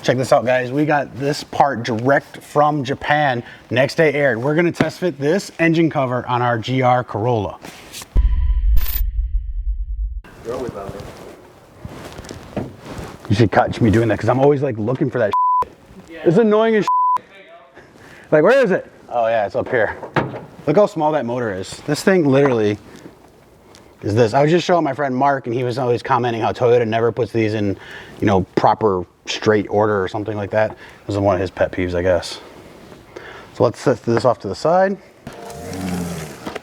Check this out, guys. We got this part direct from Japan, next day aired. We're gonna test fit this engine cover on our GR Corolla. You should catch me doing that because I'm always like looking for that shit. Yeah. It's annoying as shit. Like, where is it? Oh yeah, it's up here. Look how small that motor is. This thing literally is this. I was just showing my friend Mark, and he was always commenting how Toyota never puts these in, you know, proper straight order or something like that. This is one of his pet peeves, I guess. So let's set this off to the side.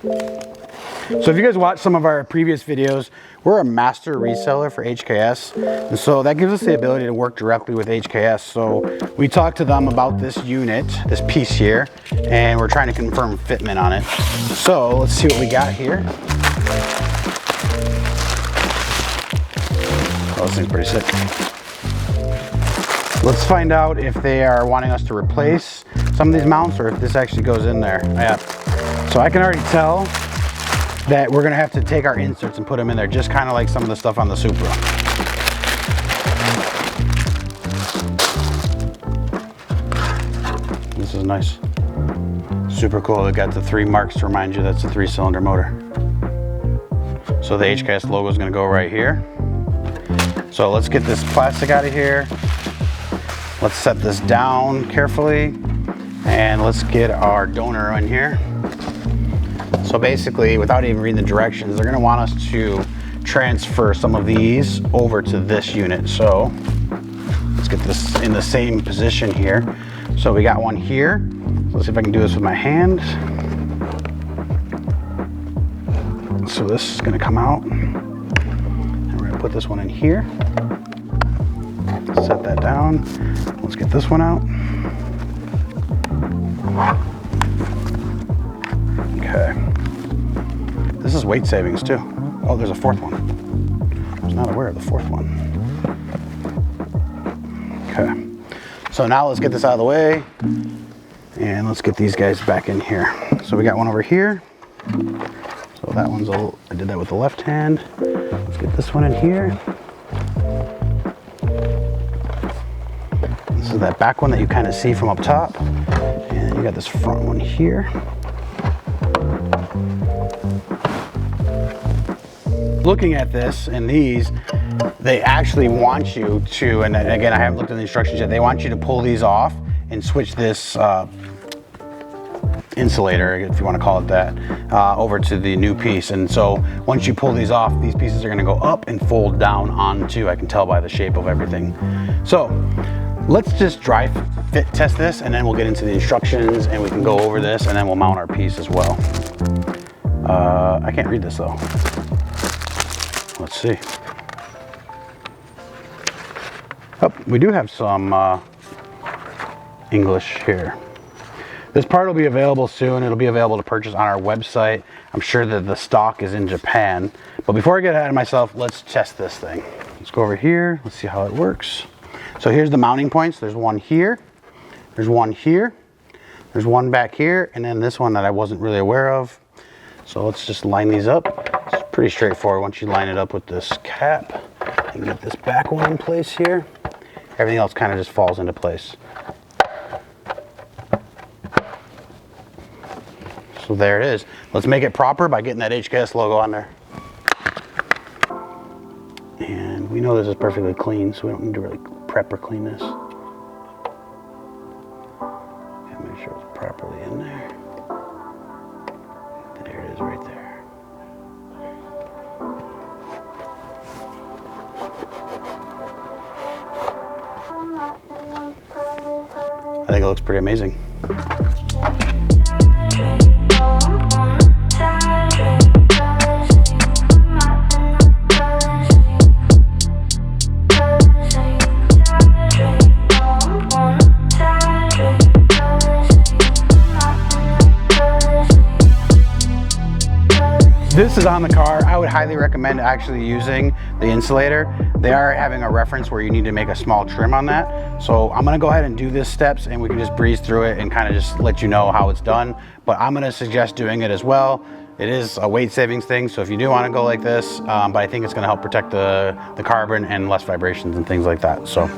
So if you guys watched some of our previous videos, we're a master reseller for HKS. And so that gives us the ability to work directly with HKS. So we talked to them about this unit, this piece here, and we're trying to confirm fitment on it. So let's see what we got here. Oh, this thing's pretty sick. Let's find out if they are wanting us to replace some of these mounts or if this actually goes in there. Yeah. So I can already tell that we're gonna have to take our inserts and put them in there, just kind of like some of the stuff on the Supra. This is nice. Super cool. It got the 3 marks to remind you that's a 3-cylinder motor. So the HKS logo is gonna go right here. So let's get this plastic out of here. Let's set this down carefully, and let's get our donor in here. So basically, without even reading the directions, they're gonna want us to transfer some of these over to this unit. So let's get this in the same position here. So we got one here. Let's see if I can do this with my hand. So this is gonna come out, and we're gonna put this one in here. Set that down. Let's get this one out. Okay. This is weight savings too. Oh, there's a 4th one. I was not aware of the 4th one. Okay. So now let's get this out of the way, and let's get these guys back in here. So we got one over here. So that one's I did that with the left hand. Let's get this one in here. This is that back one that you kind of see from up top. And you got this front one here. Looking at this and these, they actually want you to, and again, I haven't looked at the instructions yet, they want you to pull these off and switch this insulator, if you want to call it that, over to the new piece. And so once you pull these off, these pieces are going to go up and fold down onto, I can tell by the shape of everything. So let's just dry fit test this, and then we'll get into the instructions and we can go over this, and then we'll mount our piece as well. I can't read this though. Let's see. Oh, we do have some English here. This part will be available soon. It'll be available to purchase on our website. I'm sure that the stock is in Japan. But before I get ahead of myself, let's test this thing. Let's go over here. Let's see how it works. So here's the mounting points. There's one here. There's one here. There's one back here. And then this one that I wasn't really aware of. So let's just line these up. It's pretty straightforward once you line it up with this cap and get this back one in place here. Everything else kind of just falls into place. So there it is. Let's make it proper by getting that HKS logo on there. And we know this is perfectly clean, so we don't need to really prep or clean this. Gotta make sure it's properly in there. There it is right there. I think it looks pretty amazing. This is on the car. I would highly recommend actually using the Insulator. They are having a reference where you need to make a small trim on that. So I'm gonna go ahead and do these steps, and we can just breeze through it and kind of just let you know how it's done. But I'm gonna suggest doing it as well. It is a weight savings thing, so if you do want to go like this, but I think it's gonna help protect the carbon and less vibrations and things like that. So.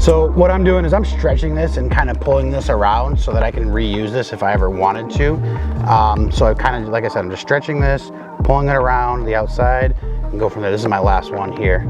So what I'm doing is I'm stretching this and kind of pulling this around so that I can reuse this if I ever wanted to. So I kind of, like I said, I'm just stretching this, pulling it around the outside, and go from there. This is my last one here.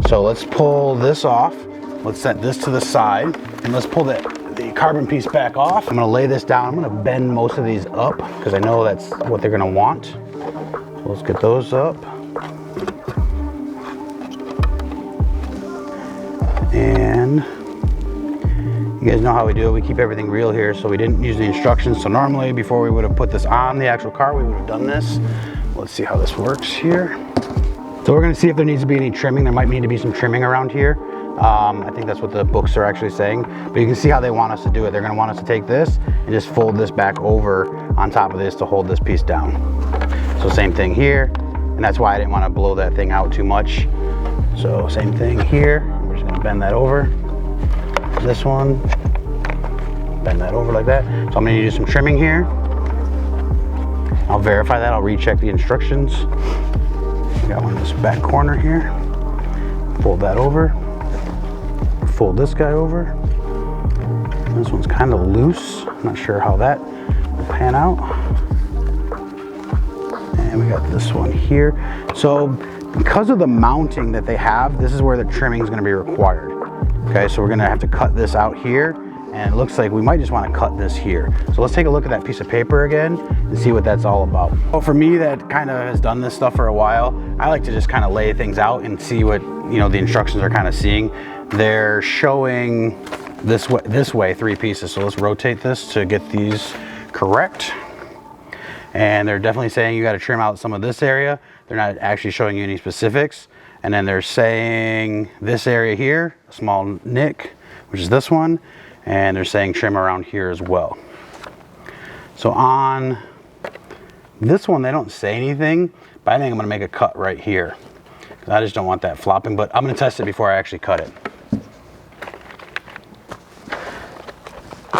So let's pull this off. Let's set this to the side, and let's pull the carbon piece back off. I'm gonna lay this down. I'm gonna bend most of these up because I know that's what they're gonna want. So let's get those up. And you guys know how we do it. We keep everything real here, so we didn't use the instructions. So normally, before we would have put this on the actual car, we would have done this. Let's see how this works here. So we're gonna see if there needs to be any trimming. There might need to be some trimming around here. I think that's what the books are actually saying, but you can see how they want us to do it. They're going to want us to take this and just fold this back over on top of this to hold this piece down. So same thing here, and that's why I didn't want to blow that thing out too much. So same thing here. We're just going to bend that over. This one, bend that over like that. So I'm going to do some trimming here. I'll verify that. I'll recheck the instructions. We got one in this back corner here. Fold that over. Fold this guy over. This one's kind of loose. I'm not sure how that will pan out. And we got this one here. So because of the mounting that they have, this is where the trimming is going to be required. Okay, so we're going to have to cut this out here, and it looks like we might just want to cut this here. So let's take a look at that piece of paper again and see what that's all about. Well, for me that kind of has done this stuff for a while, I like to just kind of lay things out and see what, you know, the instructions are kind of seeing. They're showing this way 3 pieces. So let's rotate this to get these correct. And they're definitely saying you got to trim out some of this area. They're not actually showing you any specifics. And then they're saying this area here, a small nick, which is this one. And they're saying trim around here as well. So on this one, they don't say anything, but I think I'm gonna make a cut right here. I just don't want that flopping, but I'm gonna test it before I actually cut it.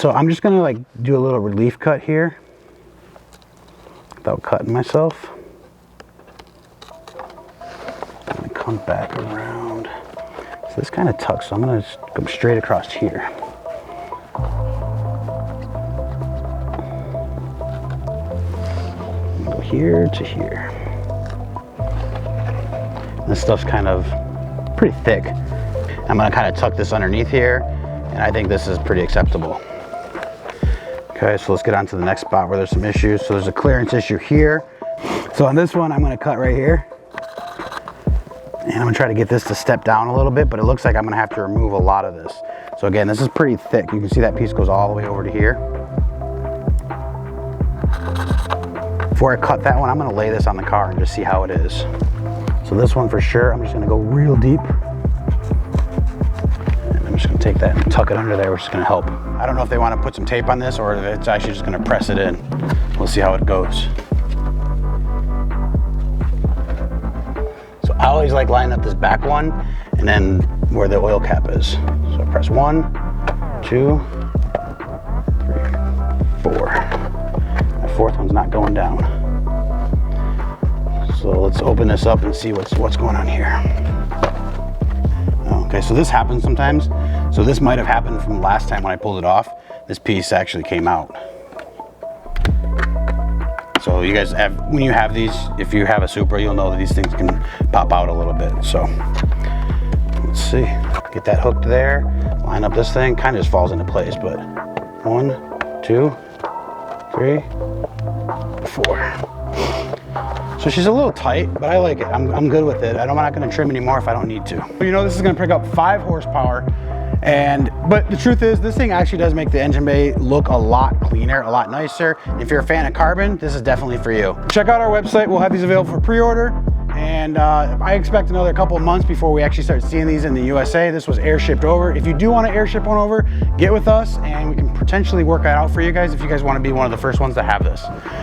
So I'm just gonna like do a little relief cut here without cutting myself. I'm gonna come back around. So this kind of tucks, so I'm gonna just go straight across here. Go here to here. This stuff's kind of pretty thick. I'm gonna kind of tuck this underneath here, and I think this is pretty acceptable. Okay, so let's get on to the next spot where there's some issues. So there's a clearance issue here. So on this one, I'm gonna cut right here. And I'm gonna try to get this to step down a little bit, but it looks like I'm gonna have to remove a lot of this. So again, this is pretty thick. You can see that piece goes all the way over to here. Before I cut that one, I'm gonna lay this on the car and just see how it is. So this one for sure, I'm just gonna go real deep. And I'm just gonna take that and tuck it under there, which is gonna help. I don't know if they wanna put some tape on this or if it's actually just gonna press it in. We'll see how it goes. So I always like lining up this back one and then where the oil cap is. So I press 1, 2, 3, 4. That 4th one's not going down. So let's open this up and see what's going on here. Okay, so this happens sometimes. So this might have happened from last time when I pulled it off. This piece actually came out. So you guys have, when you have these, if you have a Supra, you'll know that these things can pop out a little bit. So let's see, get that hooked there, line up this thing, kind of just falls into place, but 1, 2, 3, 4. So she's a little tight, but I like it. I'm good with it. I'm not gonna trim anymore if I don't need to. You know, this is gonna pick up 5 horsepower. But the truth is, this thing actually does make the engine bay look a lot cleaner, a lot nicer. If you're a fan of carbon, this is definitely for you. Check out our website. We'll have these available for pre-order. And I expect another couple of months before we actually start seeing these in the USA. This was air shipped over. If you do want to air ship one over, get with us and we can potentially work that out for you guys if you guys want to be one of the first ones to have this.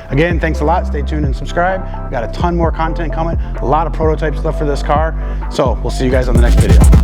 Again, thanks a lot. Stay tuned and subscribe. We got a ton more content coming, a lot of prototype stuff for this car. So we'll see you guys on the next video.